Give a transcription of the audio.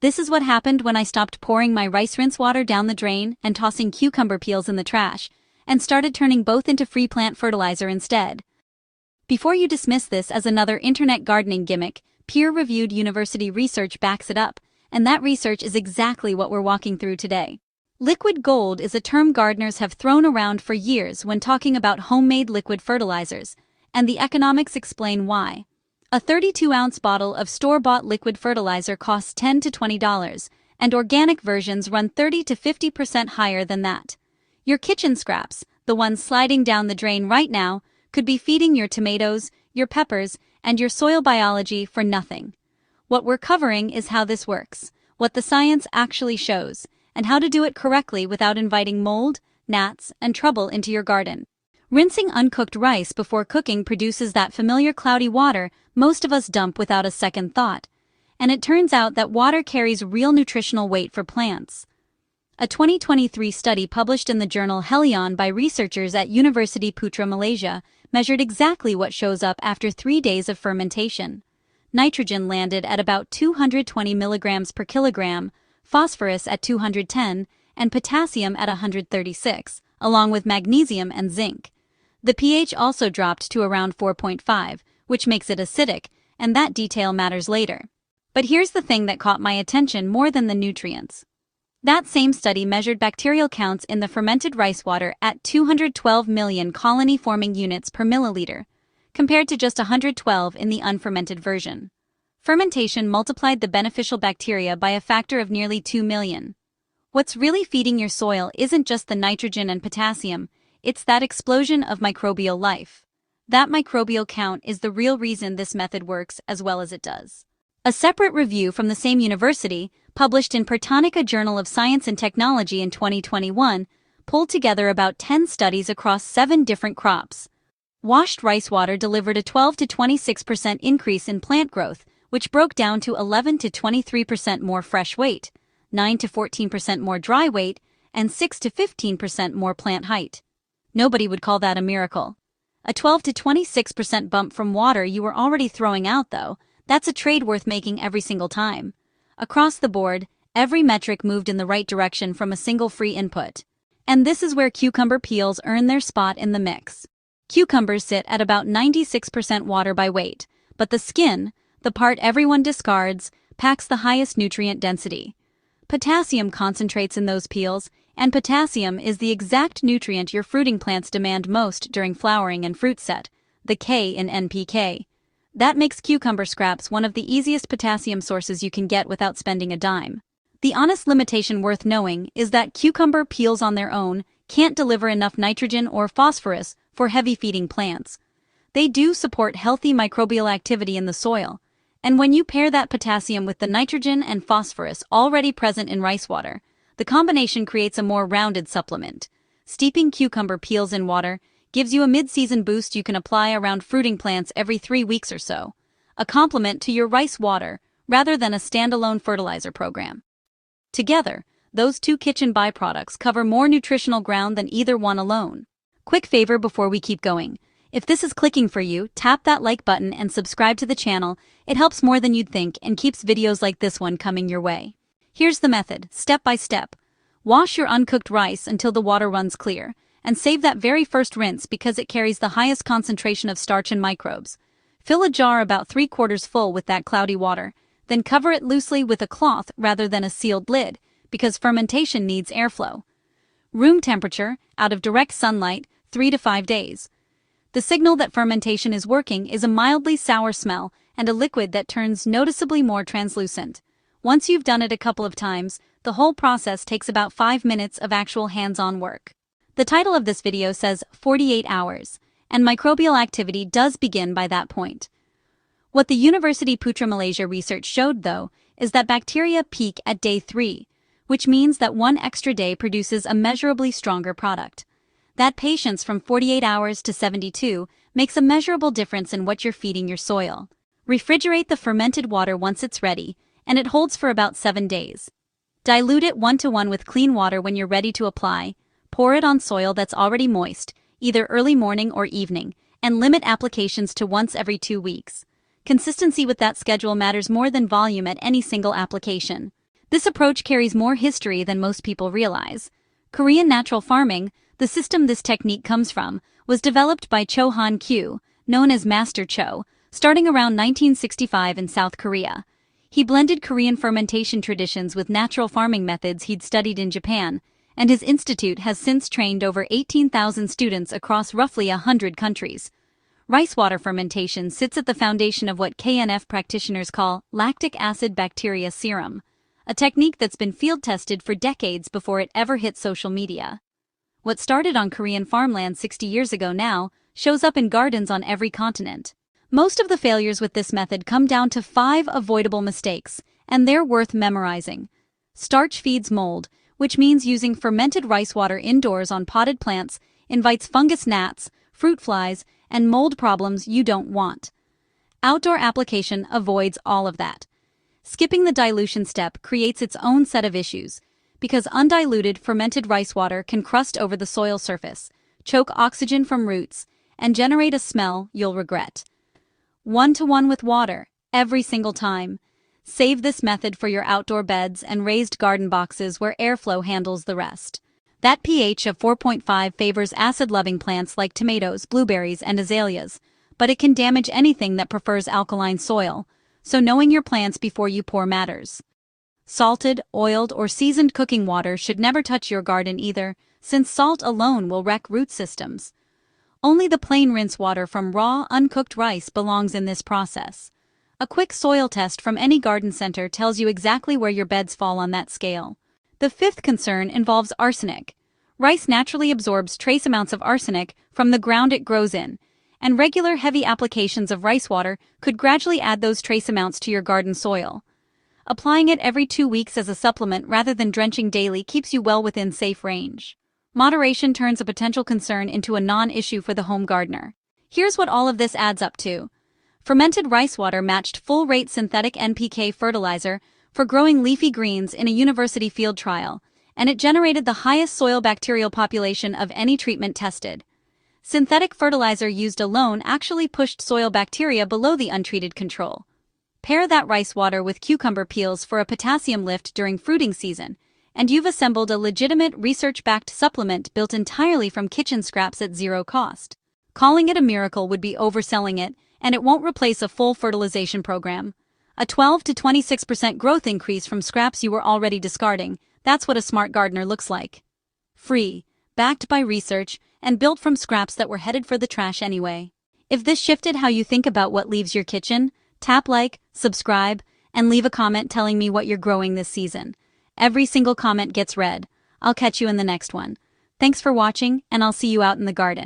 This is what happened when I stopped pouring my rice rinse water down the drain and tossing cucumber peels in the trash, and started turning both into free plant fertilizer instead. Before you dismiss this as another internet gardening gimmick, peer-reviewed university research backs it up, and that research is exactly what we're walking through today. Liquid gold is a term gardeners have thrown around for years when talking about homemade liquid fertilizers, and the economics explain why. A 32-ounce bottle of store-bought liquid fertilizer costs $10 to $20, and organic versions run 30 to 50% higher than that. Your kitchen scraps, the ones sliding down the drain right now, could be feeding your tomatoes, your peppers, and your soil biology for nothing. What we're covering is how this works, what the science actually shows, and how to do it correctly without inviting mold, gnats, and trouble into your garden. Rinsing uncooked rice before cooking produces that familiar cloudy water most of us dump without a second thought. And it turns out that water carries real nutritional weight for plants. A 2023 study published in the journal Heliyon by researchers at Universiti Putra Malaysia measured exactly what shows up after 3 days of fermentation. Nitrogen landed at about 220 milligrams per kilogram, phosphorus at 210, and potassium at 136, along with magnesium and zinc. The pH also dropped to around 4.5, which makes it acidic, and that detail matters later. But here's the thing that caught my attention more than the nutrients. That same study measured bacterial counts in the fermented rice water at 212 million colony-forming units per milliliter, compared to just 112 in the unfermented version. Fermentation multiplied the beneficial bacteria by a factor of nearly 2 million. What's really feeding your soil isn't just the nitrogen and potassium, it's that explosion of microbial life. That microbial count is the real reason this method works as well as it does. A separate review from the same university, published in Pertonica Journal of Science and Technology in 2021, pulled together about 10 studies across 7 different crops. Washed rice water delivered a 12 to 26% increase in plant growth, which broke down to 11 to 23% more fresh weight, 9 to 14% more dry weight, and 6 to 15% more plant height. Nobody would call that a miracle. A 12 to 26% bump from water you were already throwing out, though, that's a trade worth making every single time. Across the board, every metric moved in the right direction from a single free input. And this is where cucumber peels earn their spot in the mix. Cucumbers sit at about 96% water by weight, but the skin, the part everyone discards, packs the highest nutrient density. Potassium concentrates in those peels, and potassium is the exact nutrient your fruiting plants demand most during flowering and fruit set, the K in NPK. That makes cucumber scraps one of the easiest potassium sources you can get without spending a dime. The honest limitation worth knowing is that cucumber peels on their own can't deliver enough nitrogen or phosphorus for heavy-feeding plants. They do support healthy microbial activity in the soil, and when you pair that potassium with the nitrogen and phosphorus already present in rice water, the combination creates a more rounded supplement. Steeping cucumber peels in water gives you a mid-season boost you can apply around fruiting plants every 3 weeks or so, a complement to your rice water rather than a standalone fertilizer program. Together, those 2 kitchen byproducts cover more nutritional ground than either one alone. Quick favor before we keep going. If this is clicking for you, tap that like button and subscribe to the channel. It helps more than you'd think and keeps videos like this one coming your way. Here's the method, step by step. Wash your uncooked rice until the water runs clear, and save that very first rinse because it carries the highest concentration of starch and microbes. Fill a jar about 3/4 full with that cloudy water, then cover it loosely with a cloth rather than a sealed lid, because fermentation needs airflow. Room temperature, out of direct sunlight, 3 to 5 days. The signal that fermentation is working is a mildly sour smell and a liquid that turns noticeably more translucent. Once you've done it a couple of times, the whole process takes about 5 minutes of actual hands-on work. The title of this video says 48 hours, and microbial activity does begin by that point. What the Universiti Putra Malaysia research showed, though, is that bacteria peak at day 3, which means that 1 extra day produces a measurably stronger product. That patience from 48 hours to 72 makes a measurable difference in what you're feeding your soil. Refrigerate the fermented water once it's ready, and it holds for about 7 days. Dilute it 1-to-1 with clean water when you're ready to apply. Pour it on soil that's already moist, either early morning or evening, and limit applications to once every 2 weeks. Consistency with that schedule matters more than volume at any single application. This approach carries more history than most people realize. Korean natural farming, the system this technique comes from, was developed by Cho Han-kyu, known as Master Cho, starting around 1965 in South Korea. He blended Korean fermentation traditions with natural farming methods he'd studied in Japan, and his institute has since trained over 18,000 students across roughly 100 countries. Rice water fermentation sits at the foundation of what KNF practitioners call lactic acid bacteria serum, a technique that's been field-tested for decades before it ever hit social media. What started on Korean farmland 60 years ago now shows up in gardens on every continent. Most of the failures with this method come down to 5 avoidable mistakes, and they're worth memorizing. Starch feeds mold, which means using fermented rice water indoors on potted plants invites fungus gnats, fruit flies, and mold problems you don't want. Outdoor application avoids all of that. Skipping the dilution step creates its own set of issues, because undiluted fermented rice water can crust over the soil surface, choke oxygen from roots, and generate a smell you'll regret. 1-to-1 with water, every single time. Save this method for your outdoor beds and raised garden boxes where airflow handles the rest. That pH of 4.5 favors acid-loving plants like tomatoes, blueberries, and azaleas, but it can damage anything that prefers alkaline soil, so knowing your plants before you pour matters. Salted, oiled, or seasoned cooking water should never touch your garden either, since salt alone will wreck root systems. Only the plain rinse water from raw, uncooked rice belongs in this process. A quick soil test from any garden center tells you exactly where your beds fall on that scale. The 5th concern involves arsenic. Rice naturally absorbs trace amounts of arsenic from the ground it grows in, and regular heavy applications of rice water could gradually add those trace amounts to your garden soil. Applying it every 2 weeks as a supplement rather than drenching daily keeps you well within safe range. Moderation turns a potential concern into a non-issue for the home gardener. Here's what all of this adds up to. Fermented rice water matched full-rate synthetic NPK fertilizer for growing leafy greens in a university field trial, and it generated the highest soil bacterial population of any treatment tested. Synthetic fertilizer used alone actually pushed soil bacteria below the untreated control. Pair that rice water with cucumber peels for a potassium lift during fruiting season, and you've assembled a legitimate research-backed supplement built entirely from kitchen scraps at zero cost. Calling it a miracle would be overselling it, and it won't replace a full fertilization program. A 12 to 26% growth increase from scraps you were already discarding, that's what a smart gardener looks like. Free, backed by research, and built from scraps that were headed for the trash anyway. If this shifted how you think about what leaves your kitchen, tap like, subscribe, and leave a comment telling me what you're growing this season. Every single comment gets read. I'll catch you in the next one. Thanks for watching, and I'll see you out in the garden.